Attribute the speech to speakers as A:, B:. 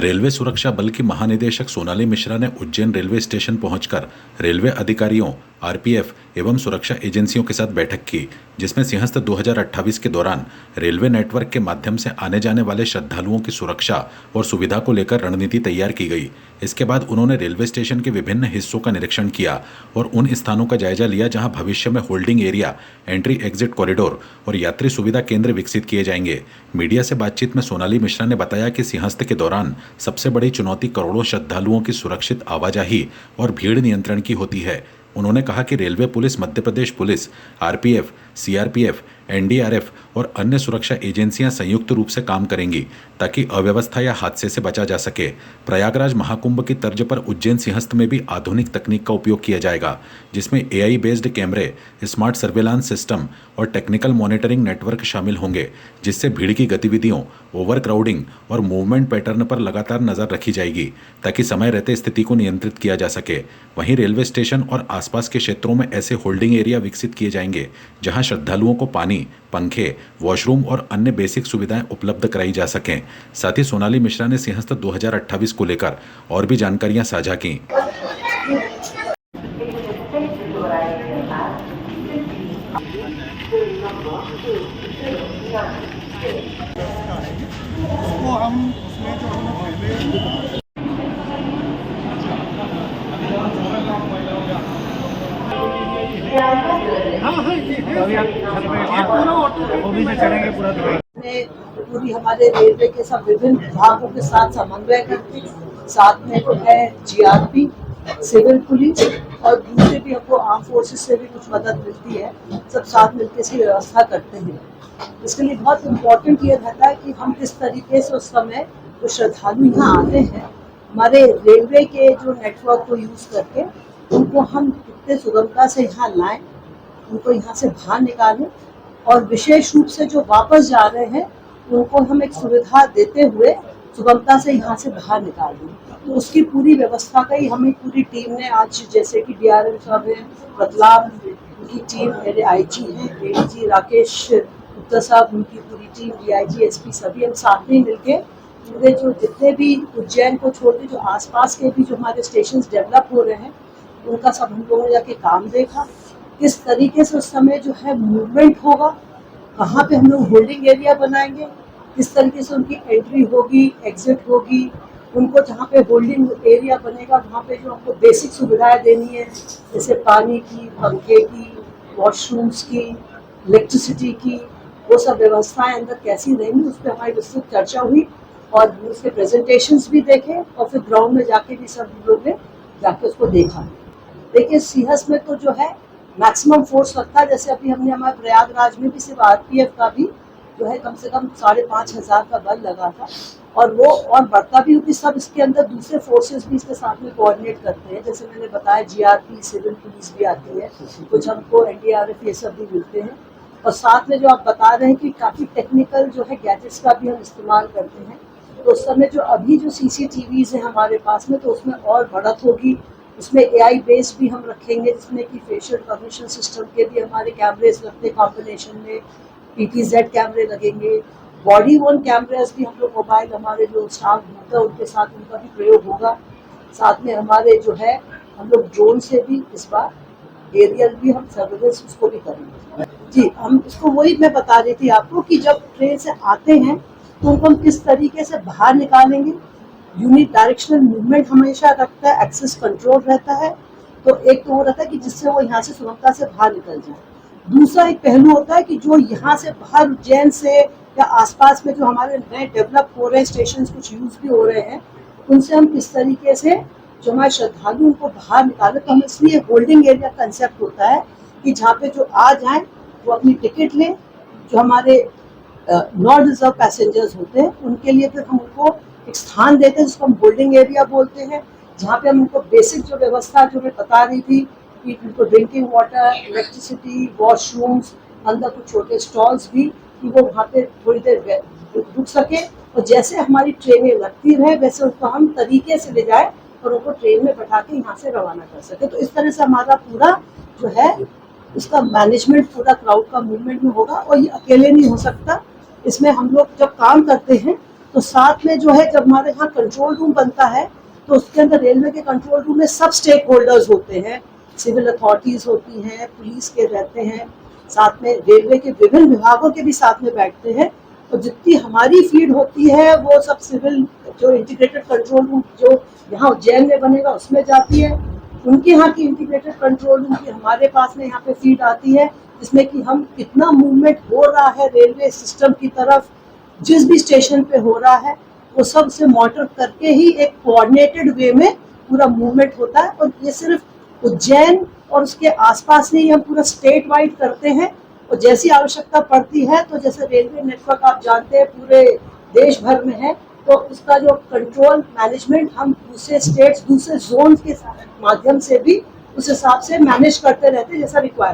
A: Railway सुरक्षा बल की महानिदेशक सोनाली मिश्रा ने उज्जैन रेलवे स्टेशन पहुंचकर रेलवे अधिकारियों, आरपीएफ एवं सुरक्षा एजेंसियों के साथ बैठक की, जिसमें सिंहस्थ 2028 के दौरान रेलवे नेटवर्क के माध्यम से आने जाने वाले श्रद्धालुओं की सुरक्षा और सुविधा को लेकर रणनीति तैयार की गई। इसके बाद उन्होंने रेलवे स्टेशन के विभिन्न हिस्सों का निरीक्षण किया और उन स्थानों का जायजा लिया जहां भविष्य में holding area, entry exit corridor और यात्री सुविधा केंद्र विकसित किए जाएंगे। मीडिया से बातचीत में सोनाली मिश्रा ने बताया कि सिंहस्थ के दौरान सबसे बड़ी चुनौती करोड़ों श्रद्धालुओं की सुरक्षित आवाजाही और भीड़ नियंत्रण की होती है। उन्होंने कहा कि railway police, Madhya Pradesh police, RPF, CRPF, NDRF और अन्य सुरक्षा एजेंसियां संयुक्त रूप से काम करेंगी ताकि अव्यवस्था या हादसे से बचा जा सके। प्रयागराज महाकुंभ की तर्ज पर उज्जैन सिंहस्थ में भी आधुनिक तकनीक का उपयोग किया जाएगा, जिसमें एआई बेस्ड कैमरे, स्मार्ट सर्वेलांस सिस्टम और टेक्निकल मॉनिटरिंग नेटवर्क शामिल होंगे, जिससे भीड़ की गतिविधियों, ओवरक्राउडिंग और मूवमेंट पैटर्न पर लगातार नजर रखी जाएगी ताकि समय रहते स्थिति को नियंत्रित किया जा सके। वहीं रेलवे स्टेशन और आसपास के क्षेत्रों में ऐसे होल्डिंग एरिया विकसित किए जाएंगे जहां श्रद्धालुओं को पानी, पंखे, वॉशरूम और अन्य बेसिक सुविधाएं उपलब्ध कराई जा सकें। साथ ही सोनाली मिश्रा ने सिंहस्थ 2028 को लेकर और भी जानकारियां साझा की।
B: पूरी हमारे रेलवे के सब विभिन्न विभागों के साथ समन्वय करके, साथ में तो है जीआरपी, सिविल पुलिस और दूसरे भी हमको आर्म फोर्सेस से भी कुछ मदद मिलती है। सब साथ मिलकर इसकी व्यवस्था करते हैं। इसके लिए बहुत इम्पोर्टेंट ये रहता है कि हम किस तरीके से उस समय जो श्रद्धालु यहाँ आते हैं, हमारे रेलवे के जो नेटवर्क को यूज करके उनको हम कितने सुगमता से यहाँ लाएं, उनको यहाँ से बाहर निकालें और विशेष रूप से जो वापस जा रहे हैं उनको हम एक सुविधा देते हुए सुगमता से यहाँ से बाहर निकाल दें। तो उसकी पूरी व्यवस्था का ही हमें पूरी टीम ने आज, जैसे कि डीआरएम साहब हैं, बदलाव उनकी टीम, मेरे आईजी हैं एडीजी राकेश गुप्ता साहब, उनकी पूरी टीम, डीआईजी, एसपी, सभी हम साथ में मिलके पूरे जो जितने भी उज्जैन को छोड़ के जो आसपास के भी जो हमारे स्टेशन डेवलप हो रहे हैं उनका सब हम लोगों ने जाके काम देखा। किस तरीके से उस समय जो है मूवमेंट होगा, कहाँ पे हम लोग होल्डिंग एरिया बनाएंगे, किस तरीके से उनकी एंट्री होगी, एग्जिट होगी, उनको जहाँ पे होल्डिंग एरिया बनेगा वहाँ पे जो हमको बेसिक सुविधाएं देनी है, जैसे पानी की, पंखे की, वॉशरूम्स की, इलेक्ट्रिसिटी की, वो सब व्यवस्थाएं अंदर कैसी रहेंगी, उस पर हमारी विस्तृत चर्चा हुई और उसके प्रेजेंटेशंस भी देखे और फिर ग्राउंड में जाके भी सब लोग ने जाके उसको देखा। देखिए सिंहस्थ में तो जो है मैक्सिमम फोर्स लगता है, जैसे अभी हमने हमारे प्रयागराज में भी सिर्फ आरपीएफ का भी जो है कम से कम 5,500 का बल लगा था और वो और बढ़ता भी, क्योंकि सब इसके अंदर दूसरे फोर्सेस भी इसके साथ में कोऑर्डिनेट करते हैं। जैसे मैंने बताया जीआरपी, सिविल पुलिस भी आती है, कुछ हमको एनडीआरएफ ये सब भी मिलते हैं और साथ में जो आप बता रहे हैं कि काफ़ी टेक्निकल जो है गैजेट्स का भी हम इस्तेमाल करते हैं। तो उस समय जो अभी जो CCTVs हैं हमारे पास में, तो उसमें और बढ़त होगी। उसमें AI बेस भी हम रखेंगे, जिसमें कि फेशियल रिकॉग्निशन सिस्टम के भी हमारे कैमरेज लगते हैं, कॉम्बिनेशन में PTZ कैमरे लगेंगे, बॉडी वर्न कैमरेज भी हम लोग मोबाइल, हमारे जो स्टाफ होता है उनके साथ उनका भी प्रयोग होगा। साथ में हमारे जो है हम लोग ड्रोन से भी इस बार एरियल भी हम सर्वेलेंस उसको भी करेंगे। जी, हम इसको वही मैं बता रही थी आपको कि जब ट्रेन से आते हैं तो उनको हम किस तरीके से बाहर निकालेंगे। यूनिट डायरेक्शनल मूवमेंट हमेशा रखता है, एक्सेस कंट्रोल रहता है। तो एक तो वो रहता है कि जिससे वो यहाँ से सुगमता से बाहर निकल जाए। दूसरा एक पहलू होता है कि जो यहाँ से बाहर उज्जैन से या आसपास में जो हमारे नए डेवलप हो रहे हैं स्टेशन कुछ यूज भी हो रहे हैं, उनसे हम किस तरीके से जो हमारे श्रद्धालु उनको बाहर निकालें। तो हम इसलिए होल्डिंग एरिया कंसेप्ट होता है कि जहाँ पे जो आ जाए वो अपनी टिकट लें। जो हमारे नॉन रिजर्व पैसेंजर्स होते हैं उनके लिए फिर हम उनको एक स्थान देते हैं जिसको हम होल्डिंग एरिया बोलते हैं, जहाँ पे हम उनको बेसिक जो व्यवस्था जो मैं बता रही थी कि उनको ड्रिंकिंग वाटर, इलेक्ट्रिसिटी, वॉशरूम्स, अंदर कुछ छोटे स्टॉल्स भी, कि वो वहाँ पे थोड़ी देर रुक सके और जैसे हमारी ट्रेनें लगती रहे वैसे उनको हम तरीके से ले जाए और उनको ट्रेन में बैठा के यहाँ से रवाना कर सके। तो इस तरह से हमारा पूरा जो है उसका मैनेजमेंट पूरा क्राउड का मूवमेंट में होगा और ये अकेले नहीं हो सकता। इसमें हम लोग जब काम करते हैं तो साथ में जो है जब हमारे यहाँ कंट्रोल रूम बनता है तो उसके अंदर रेलवे के कंट्रोल रूम में सब स्टेक होल्डर्स होते हैं, सिविल अथॉरिटीज होती हैं, पुलिस के रहते हैं, साथ में रेलवे के विभिन्न विभागों के भी साथ में बैठते हैं। तो जितनी हमारी फीड होती है वो सब सिविल जो इंटीग्रेटेड कंट्रोल रूम जो यहाँ उज्जैन में बनेगा उसमें जाती है, उनके यहाँ की इंटीग्रेटेड कंट्रोल रूम की हमारे पास में यहाँ पे फीड आती है, जिसमें कि हम कितना मूवमेंट हो रहा है रेलवे सिस्टम की तरफ, जिस भी स्टेशन पे हो रहा है वो सब से मॉनिटर करके ही एक कोऑर्डिनेटेड वे में पूरा मूवमेंट होता है। और ये सिर्फ उज्जैन और उसके आसपास नहीं, हम पूरा स्टेट वाइड करते हैं। और जैसी आवश्यकता पड़ती है तो जैसे रेलवे नेटवर्क आप जानते हैं पूरे देश भर में है, तो उसका जो कंट्रोल मैनेजमेंट हम दूसरे स्टेट्स दूसरे जोन के माध्यम से भी उस हिसाब से मैनेज करते रहते हैं जैसा रिक्वायर।